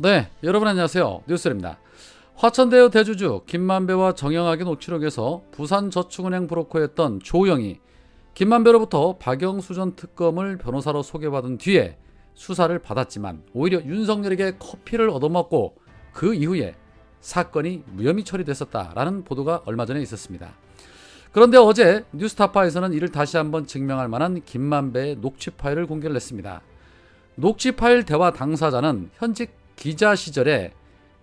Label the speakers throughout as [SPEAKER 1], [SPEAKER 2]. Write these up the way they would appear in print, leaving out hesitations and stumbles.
[SPEAKER 1] 네, 여러분 안녕하세요. 뉴스입니다. 화천대유 대주주 김만배와 정영학의 녹취록에서 부산저축은행 브로커였던 조영이 김만배로부터 박영수 전 특검을 변호사로 소개받은 뒤에 수사를 받았지만 오히려 윤석열에게 커피를 얻어먹고 그 이후에 사건이 무혐의 처리됐었다라는 보도가 얼마 전에 있었습니다. 그런데 어제 뉴스타파에서는 이를 다시 한번 증명할 만한 김만배의 녹취 파일을 공개를 했습니다. 녹취 파일 대화 당사자는 현직 기자 시절에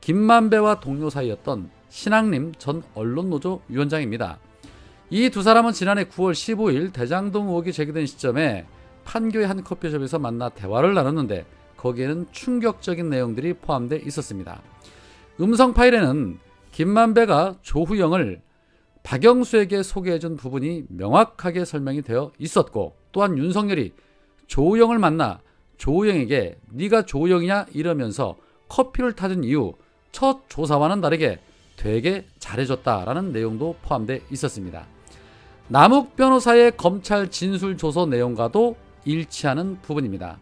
[SPEAKER 1] 김만배와 동료 사이였던 신앙림 전 언론노조 위원장입니다. 이 두 사람은 지난해 9월 15일 대장동 의혹이 제기된 시점에 판교의 한 커피숍에서 만나 대화를 나눴는데 거기에는 충격적인 내용들이 포함되어 있었습니다. 음성 파일에는 김만배가 조후영을 박영수에게 소개해준 부분이 명확하게 설명이 되어 있었고, 또한 윤석열이 조후영을 만나 조후영에게 네가 조후영이냐 이러면서 커피를 타준 이후 첫 조사와는 다르게 되게 잘해줬다라는 내용도 포함되어 있었습니다. 남욱 변호사의 검찰 진술 조서 내용과도 일치하는 부분입니다.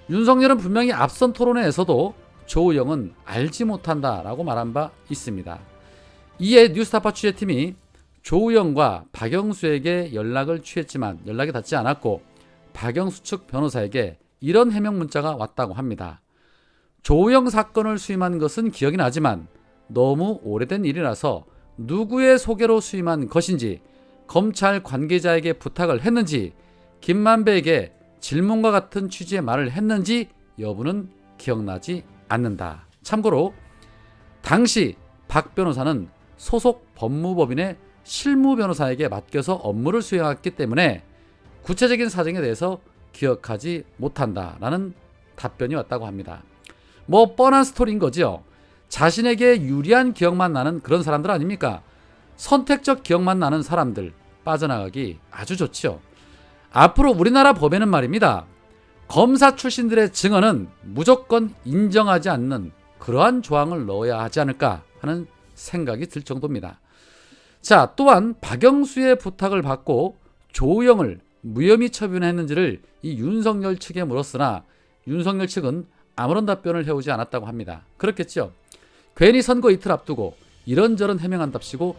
[SPEAKER 1] 윤석열은 분명히 앞선 토론회에서도 조후영은 알지 못한다라고 말한 바 있습니다. 이에 뉴스타파 취재팀이 조후영과 박영수에게 연락을 취했지만 연락이 닿지 않았고 박영수 측 변호사에게 이런 해명 문자가 왔다고 합니다. 조후영 사건을 수임한 것은 기억이 나지만 너무 오래된 일이라서 누구의 소개로 수임한 것인지, 검찰 관계자에게 부탁을 했는지, 김만배에게 질문과 같은 취지의 말을 했는지 여부는 기억나지 않는다. 참고로 당시 박 변호사는 소속 법무법인의 실무 변호사에게 맡겨서 업무를 수행했기 때문에 구체적인 사정에 대해서 기억하지 못한다라는 답변이 왔다고 합니다. 뭐 뻔한 스토리인 거죠. 자신에게 유리한 기억만 나는 그런 사람들 아닙니까? 선택적 기억만 나는 사람들 빠져나가기 아주 좋죠. 앞으로 우리나라 법에는 말입니다, 검사 출신들의 증언은 무조건 인정하지 않는 그러한 조항을 넣어야 하지 않을까 하는 생각이 들 정도입니다. 자, 또한 박영수의 부탁을 받고 조후영을 무혐의 처분했는지를 이 윤석열 측에 물었으나 윤석열 측은 아무런 답변을 해오지 않았다고 합니다. 그렇겠죠. 괜히 선거 이틀 앞두고 이런저런 해명한답시고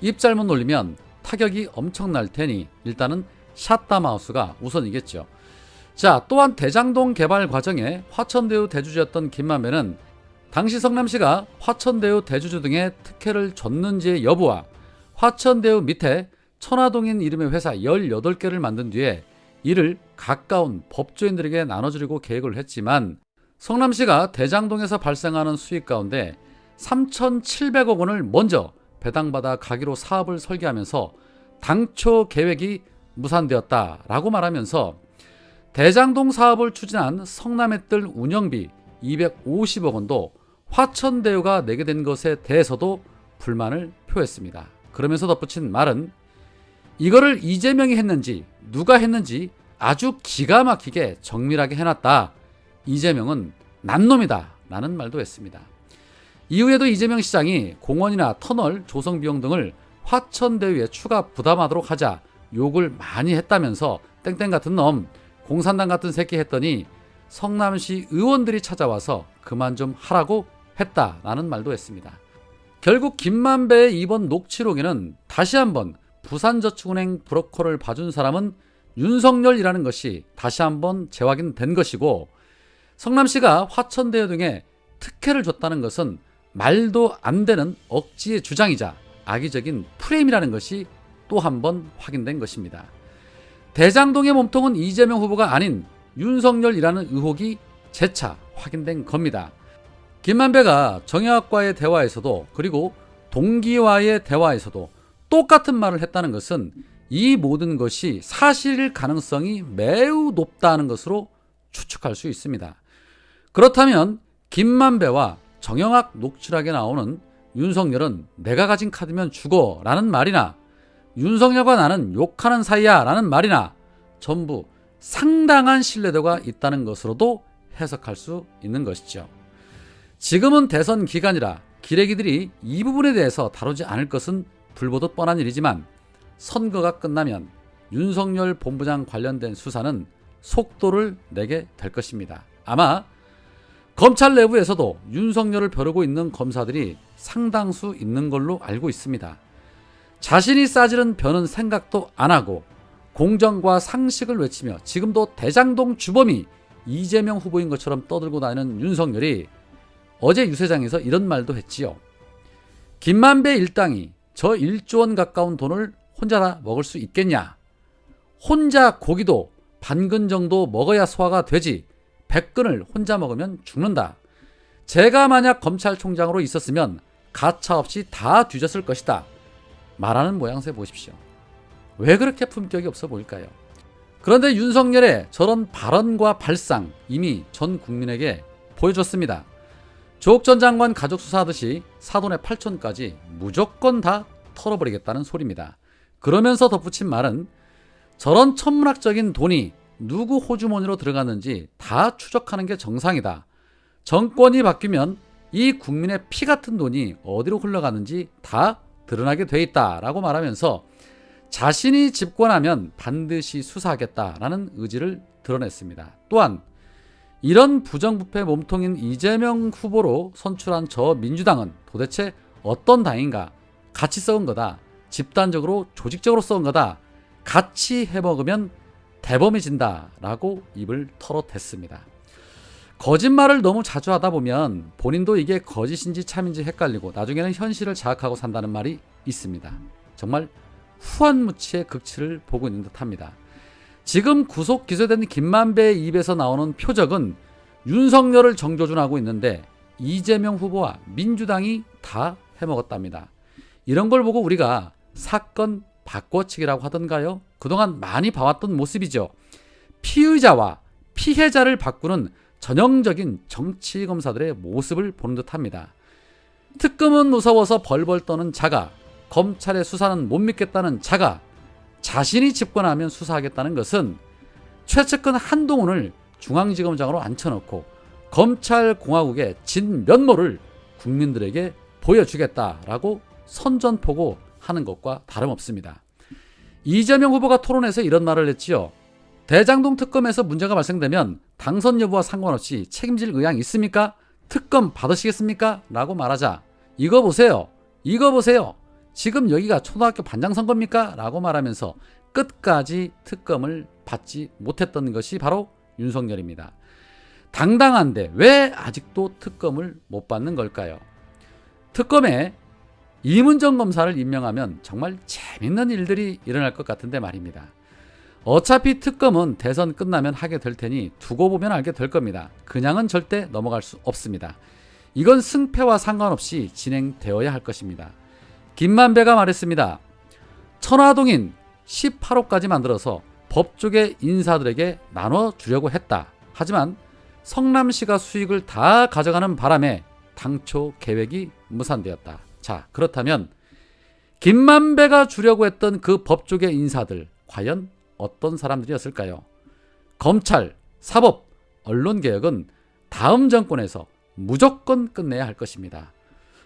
[SPEAKER 1] 입 잘못 놀리면 타격이 엄청날 테니 일단은 샷다마우스가 우선이겠죠. 자, 또한 대장동 개발 과정에 화천대유 대주주였던 김만배는 당시 성남시가 화천대유 대주주 등의 특혜를 줬는지의 여부와 화천대유 밑에 천화동인 이름의 회사 18개를 만든 뒤에 이를 가까운 법조인들에게 나눠주려고 계획을 했지만 성남시가 대장동에서 발생하는 수익 가운데 3,700억 원을 먼저 배당받아 가기로 사업을 설계하면서 당초 계획이 무산되었다라고 말하면서 대장동 사업을 추진한 성남의뜰 운영비 250억 원도 화천대유가 내게 된 것에 대해서도 불만을 표했습니다. 그러면서 덧붙인 말은 이거를 이재명이 했는지 누가 했는지 아주 기가 막히게 정밀하게 해놨다. 이재명은 난놈이다 라는 말도 했습니다. 이후에도 이재명 시장이 공원이나 터널 조성 비용 등을 화천대유에 추가 부담하도록 하자 욕을 많이 했다면서 땡땡 같은 놈, 공산당 같은 새끼 했더니 성남시 의원들이 찾아와서 그만 좀 하라고 했다라는 말도 했습니다. 결국 김만배의 이번 녹취록에는 다시 한번 부산저축은행 브로커를 봐준 사람은 윤석열이라는 것이 다시 한번 재확인된 것이고, 성남시가 화천대유 등에 특혜를 줬다는 것은 말도 안 되는 억지의 주장이자 악의적인 프레임이라는 것이 또 한번 확인된 것입니다. 대장동의 몸통은 이재명 후보가 아닌 윤석열이라는 의혹이 재차 확인된 겁니다. 김만배가 정영학과의 대화에서도 그리고 동기와의 대화에서도 똑같은 말을 했다는 것은 이 모든 것이 사실일 가능성이 매우 높다는 것으로 추측할 수 있습니다. 그렇다면 김만배와 정영학 녹취록에 나오는 윤석열은 내가 가진 카드면 죽어 라는 말이나 윤석열과 나는 욕하는 사이야 라는 말이나 전부 상당한 신뢰도가 있다는 것으로도 해석할 수 있는 것이죠. 지금은 대선 기간이라 기레기들이 이 부분에 대해서 다루지 않을 것은 불보듯 뻔한 일이지만 선거가 끝나면 윤석열 본부장 관련된 수사는 속도를 내게 될 것입니다. 아마 검찰 내부에서도 윤석열을 벼르고 있는 검사들이 상당수 있는 걸로 알고 있습니다. 자신이 싸지른 벼는 생각도 안 하고 공정과 상식을 외치며 지금도 대장동 주범이 이재명 후보인 것처럼 떠들고 다니는 윤석열이 어제 유세장에서 이런 말도 했지요. 김만배 일당이 저 1조 원 가까운 돈을 혼자 다 먹을 수 있겠냐. 혼자 고기도 반근 정도 먹어야 소화가 되지 100근을 혼자 먹으면 죽는다. 제가 만약 검찰총장으로 있었으면 가차없이 다 뒤졌을 것이다. 말하는 모양새 보십시오. 왜 그렇게 품격이 없어 보일까요? 그런데 윤석열의 저런 발언과 발상 이미 전 국민에게 보여줬습니다. 조국 전 장관 가족 수사하듯이 사돈의 8촌까지 무조건 다 털어버리겠다는 소리입니다. 그러면서 덧붙인 말은 저런 천문학적인 돈이 누구 호주머니로 들어갔는지 다 추적하는 게 정상이다. 정권이 바뀌면 이 국민의 피 같은 돈이 어디로 흘러가는지 다 드러나게 돼 있다라고 말하면서 자신이 집권하면 반드시 수사하겠다라는 의지를 드러냈습니다. 또한 이런 부정부패 몸통인 이재명 후보로 선출한 저 민주당은 도대체 어떤 당인가? 같이 썩은 거다. 집단적으로 조직적으로 썩은 거다. 같이 해먹으면 대범해진다 라고 입을 털어댔습니다. 거짓말을 너무 자주 하다 보면 본인도 이게 거짓인지 참인지 헷갈리고 나중에는 현실을 자각하고 산다는 말이 있습니다. 정말 후한무치의 극치를 보고 있는 듯합니다. 지금 구속 기소된 김만배의 입에서 나오는 표적은 윤석열을 정조준하고 있는데 이재명 후보와 민주당이 다 해먹었답니다. 이런 걸 보고 우리가 사건 바꿔치기라고 하던가요? 그동안 많이 봐왔던 모습이죠. 피의자와 피해자를 바꾸는 전형적인 정치검사들의 모습을 보는 듯합니다. 특검은 무서워서 벌벌 떠는 자가, 검찰의 수사는 못 믿겠다는 자가, 자신이 집권하면 수사하겠다는 것은 최측근 한동훈을 중앙지검장으로 앉혀놓고 검찰공화국의 진면모를 국민들에게 보여주겠다라고 선전포고하는 것과 다름없습니다. 이재명 후보가 토론에서 이런 말을 했지요. 대장동 특검에서 문제가 발생되면 당선 여부와 상관없이 책임질 의향 있습니까? 특검 받으시겠습니까? 라고 말하자 이거 보세요. 지금 여기가 초등학교 반장 선거입니까? 라고 말하면서 끝까지 특검을 받지 못했던 것이 바로 윤석열입니다. 당당한데 왜 아직도 특검을 못 받는 걸까요? 특검에 이문정 검사를 임명하면 정말 재밌는 일들이 일어날 것 같은데 말입니다. 어차피 특검은 대선 끝나면 하게 될 테니 두고 보면 알게 될 겁니다. 그냥은 절대 넘어갈 수 없습니다. 이건 승패와 상관없이 진행되어야 할 것입니다. 김만배가 말했습니다. 천화동인 18호까지 만들어서 법조계 인사들에게 나눠주려고 했다. 하지만 성남시가 수익을 다 가져가는 바람에 당초 계획이 무산되었다. 자, 그렇다면 김만배가 주려고 했던 그 법조계 인사들 과연 어떤 사람들이었을까요? 검찰, 사법, 언론개혁은 다음 정권에서 무조건 끝내야 할 것입니다.